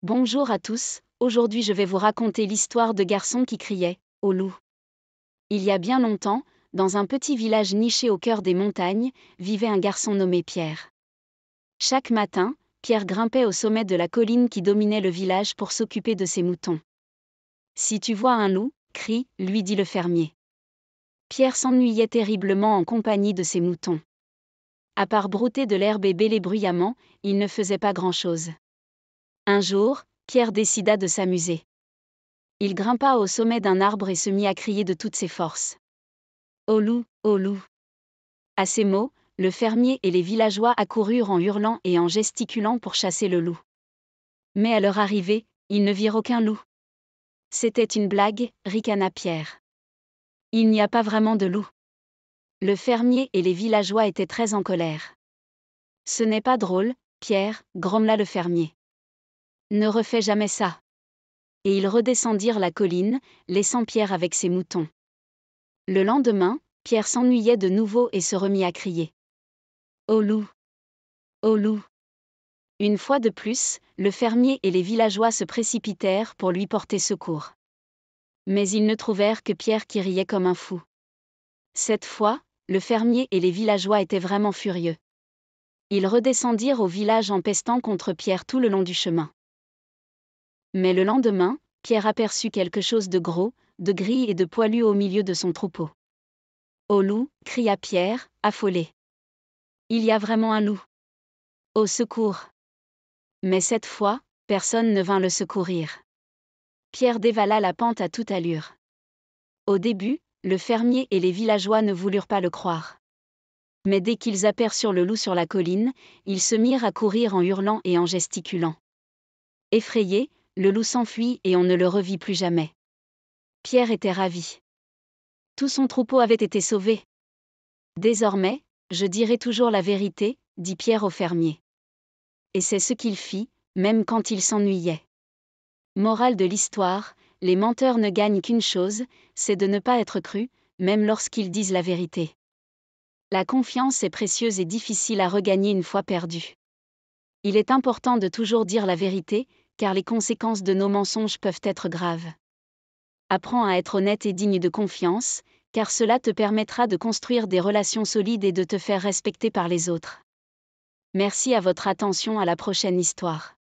Bonjour à tous, aujourd'hui je vais vous raconter l'histoire de garçons qui criaient « au loup ». Il y a bien longtemps, dans un petit village niché au cœur des montagnes, vivait un garçon nommé Pierre. Chaque matin, Pierre grimpait au sommet de la colline qui dominait le village pour s'occuper de ses moutons. « Si tu vois un loup, crie », lui dit le fermier. Pierre s'ennuyait terriblement en compagnie de ses moutons. À part brouter de l'herbe et bêler bruyamment, il ne faisait pas grand-chose. Un jour, Pierre décida de s'amuser. Il grimpa au sommet d'un arbre et se mit à crier de toutes ses forces. « Au loup, au loup !» À ces mots, le fermier et les villageois accoururent en hurlant et en gesticulant pour chasser le loup. Mais à leur arrivée, ils ne virent aucun loup. « C'était une blague », ricana Pierre. « Il n'y a pas vraiment de loup. » Le fermier et les villageois étaient très en colère. « Ce n'est pas drôle, Pierre », grommela le fermier. « Ne refais jamais ça. » Et ils redescendirent la colline, laissant Pierre avec ses moutons. Le lendemain, Pierre s'ennuyait de nouveau et se remit à crier. « Au loup ! Au loup !» Une fois de plus, le fermier et les villageois se précipitèrent pour lui porter secours. Mais ils ne trouvèrent que Pierre qui riait comme un fou. Cette fois, le fermier et les villageois étaient vraiment furieux. Ils redescendirent au village en pestant contre Pierre tout le long du chemin. Mais le lendemain, Pierre aperçut quelque chose de gros, de gris et de poilu au milieu de son troupeau. « Au loup !» cria Pierre, affolé. « Il y a vraiment un loup. Au secours !» Mais cette fois, personne ne vint le secourir. Pierre dévala la pente à toute allure. Au début, le fermier et les villageois ne voulurent pas le croire. Mais dès qu'ils aperçurent le loup sur la colline, ils se mirent à courir en hurlant et en gesticulant. Effrayé, le loup s'enfuit et on ne le revit plus jamais. Pierre était ravi. Tout son troupeau avait été sauvé. « Désormais, je dirai toujours la vérité », dit Pierre au fermier. Et c'est ce qu'il fit, même quand il s'ennuyait. Morale de l'histoire, les menteurs ne gagnent qu'une chose, c'est de ne pas être crus, même lorsqu'ils disent la vérité. La confiance est précieuse et difficile à regagner une fois perdue. Il est important de toujours dire la vérité, car les conséquences de nos mensonges peuvent être graves. Apprends à être honnête et digne de confiance, car cela te permettra de construire des relations solides et de te faire respecter par les autres. Merci à votre attention, à la prochaine histoire.